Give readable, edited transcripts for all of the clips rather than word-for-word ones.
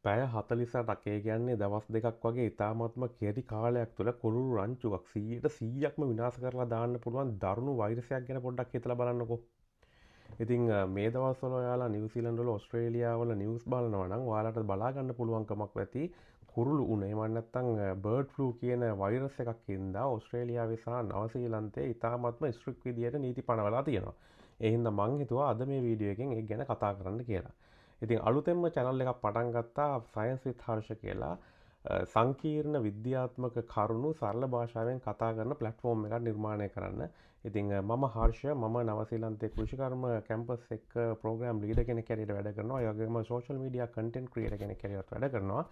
පැය 48ක් ඒ කියන්නේ දවස් දෙකක් වගේ ඉතාමත්ම කෙටි කාලයක් තුළ කුරුළු රංචුවක් 100%ක්ම විනාශ කරලා දාන්න පුළුවන් දරුණු වෛරසයක් ගැන පොඩ්ඩක් හිතලා බලන්නකෝ. ඉතින් මේ දවස්වල ඔයාලා නිව්සීලන්ඩ් වල ඕස්ට්‍රේලියාව වල නිවුස් බලනවා නම් ඔයාලට බලා ගන්න පුළුවන්කමක් ඇති කුරුළු උණ එහෙම නැත්නම් බර්ඩ් ෆ්ලූ කියන වෛරස් එකක් හින්දා ඕස්ට්‍රේලියාවේ සහ නවසීලන්තයේ ඉතාමත්ම ස්ට්‍රික්ට් විදියට නීති පනවලා තියෙනවා. ඒ හින්දා මං හිතුවා අද මේ වීඩියෝ එකෙන් ඒක ගැන කතා කරන්න කියලා. ඉතින් අලුතෙන්ම channel එකක් පටන් ගත්තා Science with Harsha කියලා සංකීර්ණ විද්‍යාත්මක කරුණු සරල භාෂාවෙන් කතා කරන ප්ලැට්ෆෝම් එකක් නිර්මාණය කරන්න. ඉතින් මම හර්ෂ මම නවසීලන්තයේ කෘෂිකර්ම කැම්පස් එක ප්‍රෝග්‍රෑම් ලීඩර් කෙනෙක් හැටියට වැඩ කරනවා. ඒ වගේම සෝෂල් මීඩියා කන්ටෙන්ට් ක්‍රියේටර් කෙනෙක් හැටියට වැඩ කරනවා.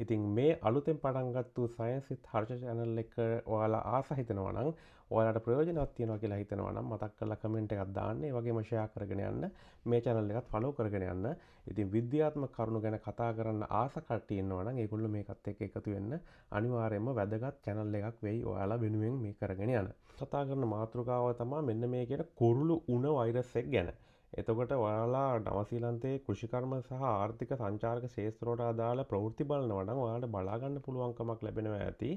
ඉතින් මේ අලුතෙන් පටන් ගත්තු Science with Harsha channel එක ඔයාලා ආස හිතනවා නම් ඔයාලට ප්‍රයෝජනවත් තියෙනවා කියලා හිතනවා නම් මතක් කරලා කමෙන්ට් එකක් දාන්න. ඒ වගේම ෂෙයා කරගෙන යන්න. මේ channel එකත් follow කරගෙන යන්න. ඉතින් විද්‍යාත්මක කරුණු ගැන කතා කරන්න ආස කට්ටිය ඉන්නවා නම් ඒගොල්ලෝ මේකත් එක්ක එකතු වෙන්න අනිවාර්යයෙන්ම වැදගත් channel එකක් වෙයි ඔයාලා වෙනුවෙන් මේ කරගෙන යන. කතා කරන මාතෘකාව තමයි මෙන්න මේ කියන කුරුළු උණ වෛරස් එක ගැන. එතකොට ඔයාලා නවසීලන්තයේ කෘෂිකර්ම සහ ආර්ථික සංචාරක ක්ෂේත්‍රවලට අදාළ ප්‍රවෘත්ති බලනවා නම් ඔයාලට බලා ගන්න පුළුවන්කමක් ලැබෙනවා ඇති.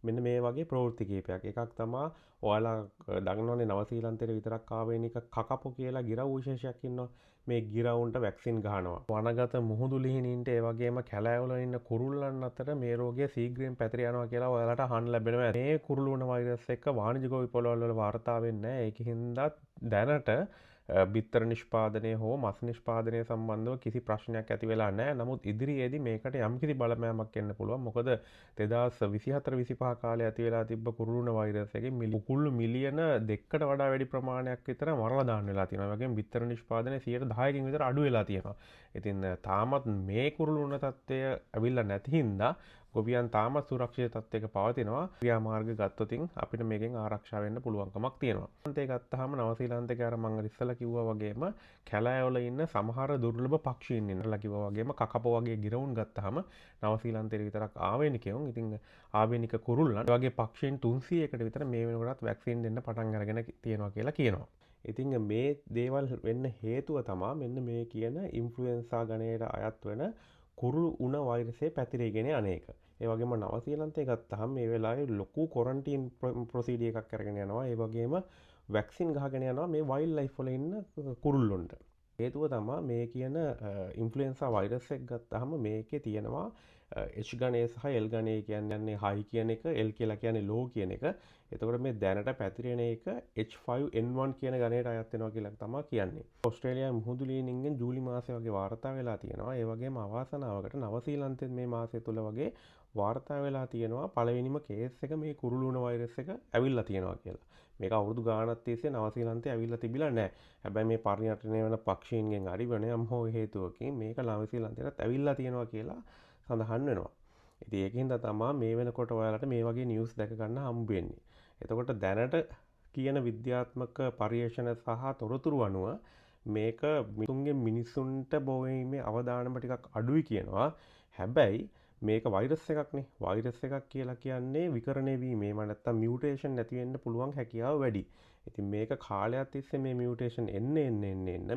මෙන්න මේ වගේ ප්‍රවෘත්ති කීපයක්. එකක් තමයි ඔයාලා දන්නවනේ නවසීලන්තයේ විතරක් ආවේනික කකපු කියලා ගිරව් විශේෂයක් ඉන්නවා. මේ ගිරවුන්ට වැක්සින් ගහනවා. වනගත මුහුදු ලිහිණින්ට ඒ වගේම කැලෑවල ඉන්න කුරුල්ලන් අතර මේ රෝගය ශීඝ්‍රයෙන් පැතිර යනවා කියලා ඔයාලට අහන්න ලැබෙනවා. මේ කුරුළු වුණ වෛරස් එක වාණිජ ගොවි පොළවල් වල වාර්තා වෙන්නේ නැහැ. ඒකින්ද දැනට බිත්තර නිෂ්පාදනය හෝ මස් නිෂ්පාදනය සම්බන්ධව කිසි ප්‍රශ්නයක් ඇති වෙලා නැහැ. නමුත් ඉදිරියේදී මේකට යම්කිසි බලපෑමක් එන්න පුළුවන්. මොකද 2024-25 කාලේ ඇති වෙලා තිබ්බ කුරුළුණ වෛරස් එකේ කුරුළු මිලියන 2කට වඩා වැඩි ප්‍රමාණයක් විතර මරලා දාන්න වෙලා තියෙනවා. ඒ වගේම බිත්තර නිෂ්පාදනය 10%කින් විතර අඩු වෙලා තියෙනවා. ඉතින් තාමත් මේ කුරුළුණ තත්ත්වය ඇවිල්ලා නැති හින්දා ගොවියන් තාමත් සුරක්ෂිත තත්ත්වයක පවතිනවා. ක්‍රියාමාර්ග ගත්තොතින් අපිට මේකෙන් ආරක්ෂා වෙන්න පුළුවන්කමක් තියෙනවා. අන්තේ ගත්තාම නවසීලන්තේ අර මම ඉස්සලා කිව්වා වගේම කැලෑවල ඉන්න සමහර දුර්ලභ පක්ෂීන් ඉන්නවා කිව්වා වගේම කකපෝ වගේ ගිරවුන් ගත්තාම නවසීලන්තේ විතරක් ආවේනිකයන්. ඉතින් ආවේනික කුරුල්ලන් වගේ පක්ෂීන් 300කට විතර මේ වෙනකොටත් වැක්සින් දෙන්න පටන් අරගෙන තියෙනවා කියලා කියනවා. ඉතින් මේ දේවල් වෙන්න හේතුව තමයි මෙන්න මේ කියන ඉන්ෆ්ලුවෙන්සා ගණයට අයත් වෙන කුරුළු උණ වෛරසය පැතිරේගෙන අනේක. ඒ වගේම නවසීලන්තේ ගත්තාම මේ වෙලාවේ ලොකු කොරන්ටීන් ප්‍රොසීඩර් එකක් කරගෙන යනවා. ඒ වගේම වැක්සින් ගහගෙන යනවා මේ වයිල්ඩ් ලයිෆ් වල ඉන්න කුරුල්ලොන්ට. හේතුව තමයි මේ කියන ඉන්ෆ්ලුවෙන්සා වෛරස් එක ගත්තාම මේකේ තියෙනවා H ගණය සහ L ගණය කියන්නේ high කියන එක, L කියලා කියන්නේ low කියන එක. එතකොට මේ දැනට පැතිරෙන එක H5N1 කියන ගණයට අයත් වෙනවා කියලා තමයි කියන්නේ. ඕස්ට්‍රේලියාවේ මුහුදු ලිහිණින්ගෙන් ජූලි මාසයේ වගේ වාර්තා වෙලා තියෙනවා. ඒ වගේම අවාසනාවකට නවසීලන්තෙත් මේ මාසය තුල වගේ වාර්තා වෙලා තියෙනවා පළවෙනිම කේස් එක මේ කුරුළුණ වෛරස් එක ඇවිල්ලා තියෙනවා කියලා. මේක අවුරුදු ගාණක් තිස්සේ නවසීලන්තේ ඇවිල්ලා තිබිලා නැහැ. හැබැයි මේ පරිණතණය වෙන පක්ෂීන්ගෙන් හරි වෙන යම් හෝ හේතුවකින් මේක නවසීලන්තේට ඇවිල්ලා තියෙනවා කියලා සඳහන් වෙනවා. ඉතින් ඒකින්ද තමයි මේ වෙනකොට ඔයාලට මේ වගේ නිවුස් දැක ගන්න හම්බ වෙන්නේ. එතකොට දැනට කියන විද්‍යාත්මක පර්යේෂණ සහ තොරතුරු අනුව මේක මිනිසුන්ට බොවීමේ අවදානම ටිකක් අඩුයි කියනවා. හැබැයි මේක වෛරස් එකක්නේ. වෛරස් එකක් කියලා කියන්නේ විකරණය වීමේ නැත්තම් මියුටේෂන් නැති වෙන්න පුළුවන් හැකියාව වැඩි. ඉතින් මේක කාලයක් තිස්සේ මේ මියුටේෂන් එන්න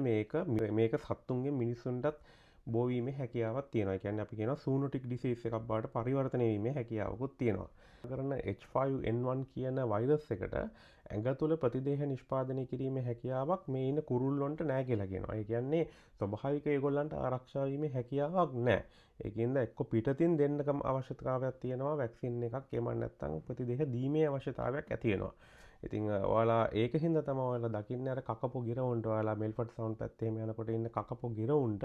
මේක සත්තුන්ගෙන් මිනිසුන්ටත් බෝවීමේ හැකියාවක් තියෙනවා. ඒ කියන්නේ අපි කියනවා සූනොටික් ඩිසීස් එකක් බවට පරිවර්තනය වීමේ හැකියාවකුත් තියෙනවා. කරන H5N1 කියන වෛරස් එකට ඇඟ තුළ ප්‍රතිදේහ නිෂ්පාදනය කිරීමේ හැකියාවක් මේ ඉන්න කුරුල්ලොන්ට නැහැ කියලා කියනවා. ඒ කියන්නේ ස්වභාවික ඒගොල්ලන්ට ආරක්ෂා වීමේ හැකියාවක් නැහැ. ඒකින්ද එක්ක පිටතින් දෙන්නකම අවශ්‍යතාවයක් තියෙනවා වැක්සින් එකක් එහෙම නැත්නම් ප්‍රතිදේහ දීමේ අවශ්‍යතාවයක් ඇති වෙනවා. ඉතින් ඔයාලා ඒකින්ද තමයි ඔයාලා දකින්නේ අර කකපො ගිරවුන්ට ඔයාලා මෙල්ෆර්ඩ් සවුන්ඩ් පැත්තේ එහෙම යනකොට ඉන්න කකපො ගිරවුන්ට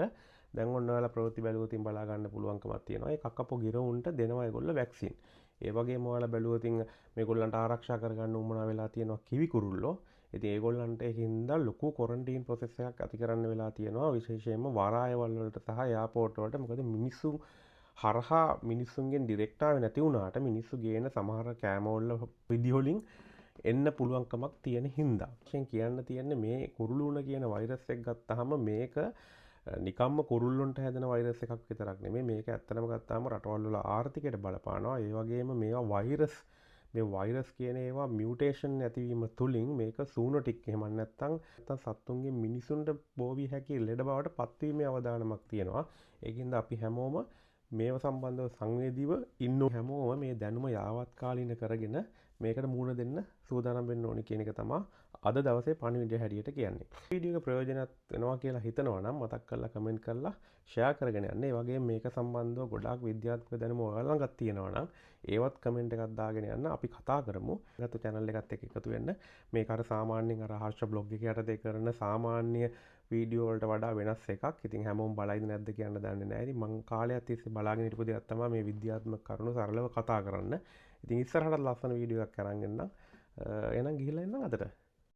දැන් ඔන්න ඔයාලා ප්‍රවෘත්ති බැලුවොතින් බලා ගන්න පුළුවන්කමක් තියෙනවා. ඒ කකපො ගිරවුන්ට දෙනවා ඒගොල්ලෝ වැක්සින්. ඒ වගේම ඔයාලා බැලුවොතින් මේගොල්ලන්ට ආරක්ෂා කරගන්න උවමනා වෙලා තියෙනවා කිවි කුරුල්ලෝ. ඉතින් ඒගොල්ලන්ට ඒකින්ද ලොකු ක්වොරන්ටයින් ප්‍රොසෙස් එකක් ඇති කරන්න වෙලා තියෙනවා. විශේෂයෙන්ම වරායවල් වලට සහ එයාපෝට් වලට. මොකද මිනිස්සු හරහා මිනිස්සුන්ගෙන් ඩිරෙක්ට් ආවේ නැති වුණාට මිනිස්සු ගේන සමහර කෑමවල විදි වලින් එන්න පුළුවන්කමක් තියෙන හින්දා. වශයෙන් කියන්න තියෙන්නේ මේ කුරුළුණ කියන වෛරස් එක ගත්තාම මේක නිකම්ම කුරුල්ලොන්ට හැදෙන වෛරස් එකක් විතරක් නෙමෙයි. මේක ඇත්තටම ගත්තාම රටවල් වල ආර්ථිකයට බලපානවා. ඒ වගේම මේවා වෛරස් කියන ඒවා මියුටේෂන් ඇතිවීම තුලින් මේක සූනොටික් එහෙම නැත්නම් සත්තුන්ගේ මිනිසුන්ට බෝ වී හැකි ලෙඩ බවට පත්වීමේ අවදානමක් තියෙනවා. ඒකින්ද අපි හැමෝම මේව සම්බන්ධව සංවේදීව ඉන්න හැමෝම මේ දැනුම යාවත්කාලීන කරගෙන මේකට මුහුණ දෙන්න සූදානම් වෙන්න ඕනි කියන එක තමයි අද දවසේ පණිවිඩය හැටියට කියන්නේ. වීඩියෝ එක ප්‍රයෝජනවත් වෙනවා කියලා හිතනවා නම් මතක් කරලා කමෙන්ට් කරලා ෂෙයා කරගෙන යන්න. ඒ වගේම මේක සම්බන්ධව ගොඩාක් විද්‍යාත්මක දැනුම ඔයාලා ළඟත් තියෙනවා නම් ඒවත් කමෙන්ට් එකක් දාගෙන යන්න. අපි කතා කරමු. ඒකට channel එකත් එක්ක එකතු වෙන්න. මේක අර සාමාන්‍යයෙන් අර හර්ෂ බ්ලොග් එකේ යටතේ කරන සාමාන්‍ය වීඩියෝ වලට වඩා වෙනස් එකක්. ඉතින් හැමෝම බලයිද නැද්ද කියන්න දන්නේ නැහැ. ඉතින් මම කාලයක් තිස්සේ බලාගෙන හිටපු දෙයක් තමයි මේ විද්‍යාත්මක කරුණු සරලව කතා කරන්න. ඉතින් ඉස්සරහට ලස්සන වීඩියෝ එකක් අරන් එන්නම්. එහෙනම් ගිහිල්ලා එන්නම් අදට.